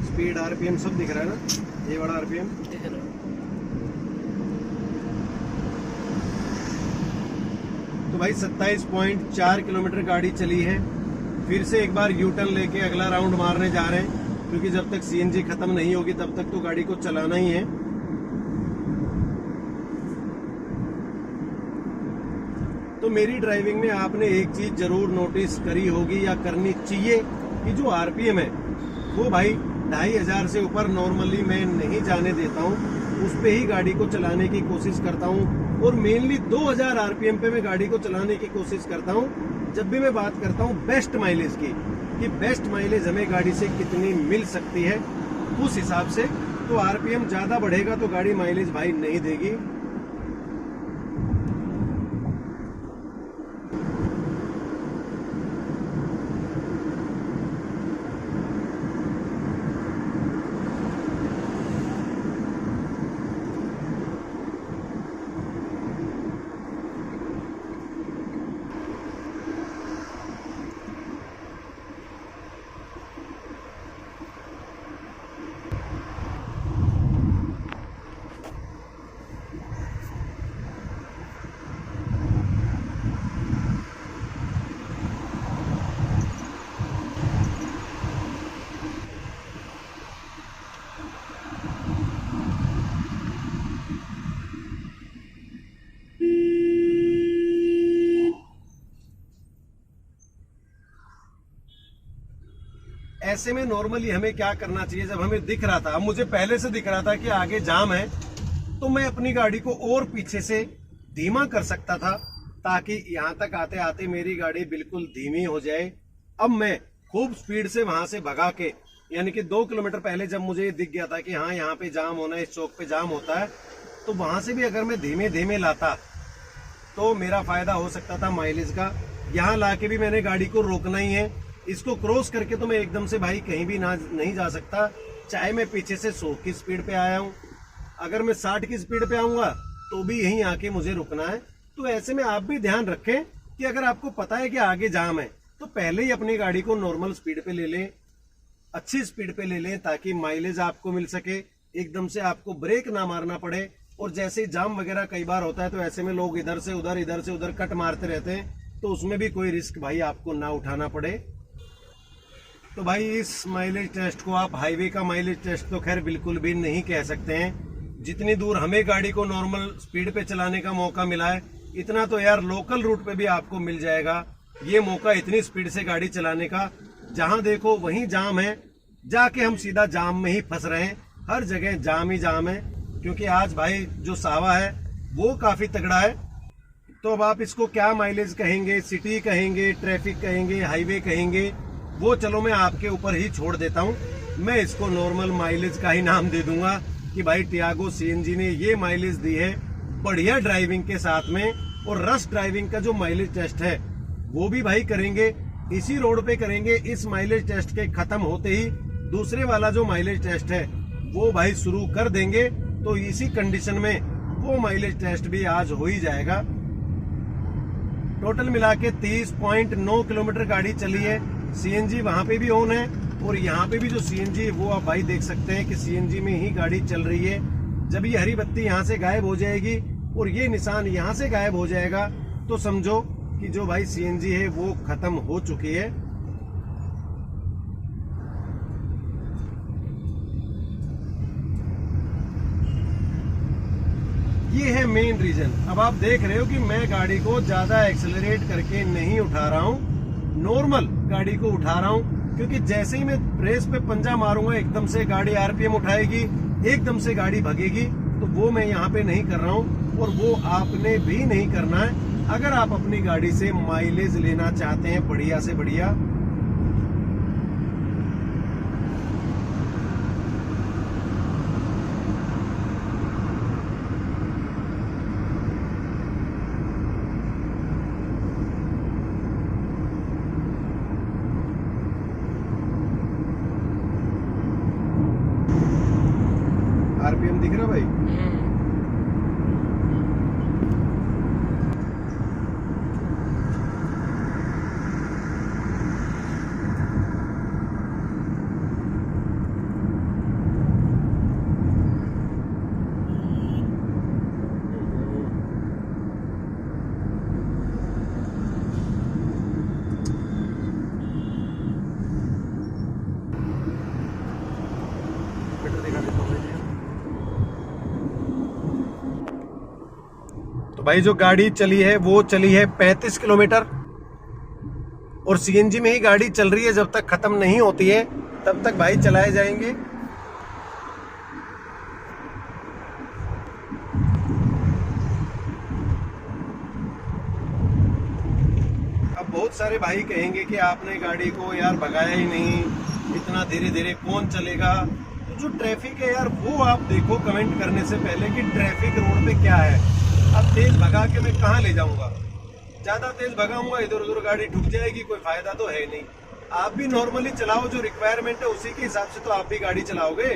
स्पीड आरपीएम सब दिख रहा है ना, ये बड़ा आरपीएम दिख रहा है। तो भाई 27.4 किलोमीटर गाड़ी चली है। फिर से एक बार यू टर्न लेके अगला राउंड मारने जा रहे हैं, क्योंकि जब तक सीएनजी खत्म नहीं होगी तब तक तो गाड़ी को चलाना ही है। तो मेरी ड्राइविंग में आपने एक चीज जरूर नोटिस करी होगी या करनी चाहिए कि जो आरपीएम है वो भाई 2500 से ऊपर नॉर्मली मैं नहीं जाने देता हूँ, उस पे ही गाड़ी को चलाने की कोशिश करता हूँ। और मेनली 2000 आरपीएम पे मैं गाड़ी को चलाने की कोशिश करता हूँ। जब भी मैं बात करता हूँ बेस्ट माइलेज की, कि बेस्ट माइलेज हमें गाड़ी से कितनी मिल सकती है, उस हिसाब से तो आरपीएम ज्यादा बढ़ेगा तो गाड़ी माइलेज भाई नहीं देगी। ऐसे में नॉर्मली हमें क्या करना चाहिए, जब हमें दिख रहा था, अब मुझे पहले से दिख रहा था कि आगे जाम है, तो मैं अपनी गाड़ी को और पीछे से धीमा कर सकता था ताकि यहाँ तक आते आते मेरी गाड़ी बिल्कुल धीमी हो जाए। अब मैं खूब स्पीड से वहां से भगा के, यानी कि 2 किलोमीटर पहले जब मुझे दिख गया था कि हाँ यहाँ पे जाम होना है, इस चौक पे जाम होता है, तो वहां से भी अगर मैं धीमे धीमे लाता तो मेरा फायदा हो सकता था माइलेज का। यहाँ लाके भी मैंने गाड़ी को रोकना ही है, इसको क्रॉस करके तो मैं एकदम से भाई कहीं भी नहीं जा सकता, चाहे मैं पीछे से 100 की स्पीड पे आया हूँ, अगर मैं 60 की स्पीड पे आऊंगा तो भी यहीं आके मुझे रुकना है। तो ऐसे में आप भी ध्यान रखें कि अगर आपको पता है कि आगे जाम है तो पहले ही अपनी गाड़ी को नॉर्मल स्पीड पे ले लें, अच्छी स्पीड पे ले लें, ताकि माइलेज आपको मिल सके, एकदम से आपको ब्रेक ना मारना पड़े। और जैसे जाम वगैरह कई बार होता है तो ऐसे में लोग इधर से उधर कट मारते रहते हैं, तो उसमें भी कोई रिस्क भाई आपको ना उठाना पड़े। तो भाई इस माइलेज टेस्ट को आप हाईवे का माइलेज टेस्ट तो खैर बिल्कुल भी नहीं कह सकते हैं। जितनी दूर हमें गाड़ी को नॉर्मल स्पीड पे चलाने का मौका मिला है, इतना तो यार लोकल रूट पे भी आपको मिल जाएगा ये मौका, इतनी स्पीड से गाड़ी चलाने का। जहां देखो वहीं जाम है, जाके हम सीधा जाम में ही फंस रहे हैं, हर जगह जाम ही जाम है, क्योंकि आज भाई जो सावा है वो काफी तगड़ा है। तो अब आप इसको क्या माइलेज कहेंगे, सिटी कहेंगे, ट्रैफिक कहेंगे, हाईवे कहेंगे, वो चलो मैं आपके ऊपर ही छोड़ देता हूँ। मैं इसको नॉर्मल माइलेज का ही नाम दे दूंगा कि भाई टियागो सीएनजी ने ये माइलेज दी है बढ़िया ड्राइविंग के साथ में। और रश ड्राइविंग का जो माइलेज टेस्ट है वो भी भाई करेंगे, इसी रोड पे करेंगे। इस माइलेज टेस्ट के खत्म होते ही दूसरे वाला जो माइलेज टेस्ट है वो भाई शुरू कर देंगे, तो इसी कंडीशन में वो माइलेज टेस्ट भी आज हो ही जाएगा। टोटल मिला के 30.9 किलोमीटर गाड़ी चली है। सीएनजी वहां पे भी ऑन है और यहाँ पे भी जो सीएनजी वो आप भाई देख सकते हैं कि सीएनजी में ही गाड़ी चल रही है। जब ये हरी बत्ती यहाँ से गायब हो जाएगी और ये निशान यहाँ से गायब हो जाएगा तो समझो कि जो भाई सीएनजी है वो खत्म हो चुकी है। ये है मेन रीजन। अब आप देख रहे हो कि मैं गाड़ी को ज्यादा एक्सेलरेट करके नहीं उठा रहा हूँ, नॉर्मल गाड़ी को उठा रहा हूँ, क्योंकि जैसे ही मैं ब्रेक पे पंजा मारूंगा एकदम से गाड़ी आरपीएम उठाएगी, एकदम से गाड़ी भगेगी, तो वो मैं यहाँ पे नहीं कर रहा हूँ और वो आपने भी नहीं करना है। अगर आप अपनी गाड़ी से माइलेज लेना चाहते हैं बढ़िया से बढ़िया, आरपीएम दिख रहा भाई? तो भाई जो गाड़ी चली है वो चली है 35 किलोमीटर और सीएनजी में ही गाड़ी चल रही है। जब तक खत्म नहीं होती है तब तक भाई चलाए जाएंगे। अब बहुत सारे भाई कहेंगे कि आपने गाड़ी को यार भगाया ही नहीं, इतना धीरे धीरे कौन चलेगा। तो जो ट्रैफिक है यार वो आप देखो कमेंट करने से पहले कि ट्रैफिक रोड पे क्या है। अब तेज भगा के मैं कहाँ ले जाऊंगा, ज्यादा तेज भगाऊंगा इधर उधर गाड़ी ठुक जाएगी, कोई फायदा तो है नहीं। आप भी नॉर्मली चलाओ, जो रिक्वायरमेंट है उसी के हिसाब से तो आप भी गाड़ी चलाओगे।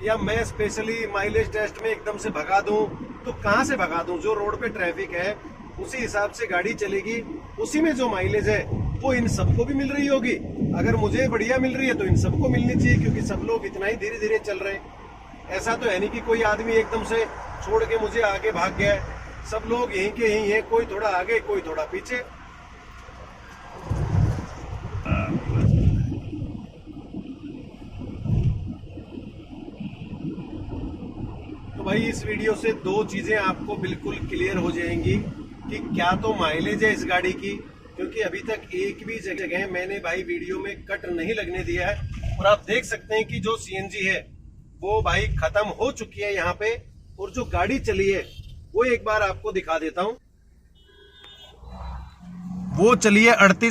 या मैं स्पेशली माइलेज टेस्ट में एकदम से भगा दूं तो कहाँ से भगा दूं? जो रोड पे ट्रैफिक है उसी हिसाब से गाड़ी चलेगी, उसी में जो माइलेज है वो इन सबको भी मिल रही होगी। अगर मुझे बढ़िया मिल रही है तो इन सबको मिलनी चाहिए, क्योंकि सब लोग इतना ही धीरे धीरे चल रहे हैं। ऐसा तो है नहीं कि कोई आदमी एकदम से छोड़ के मुझे आगे भाग गया है। सब लोग यहीं के यहीं हैं, कोई थोड़ा आगे कोई थोड़ा पीछे। तो भाई इस वीडियो से दो चीजें आपको बिल्कुल क्लियर हो जाएंगी कि क्या तो माइलेज है इस गाड़ी की, क्योंकि अभी तक एक भी जगह मैंने भाई वीडियो में कट नहीं लगने दिया है और आप देख सकते हैं कि जो सीएनजी है वो भाई खत्म हो चुकी है यहाँ पे। और जो गाड़ी चली है वो एक बार आपको दिखा देता हूं। वो चली है 38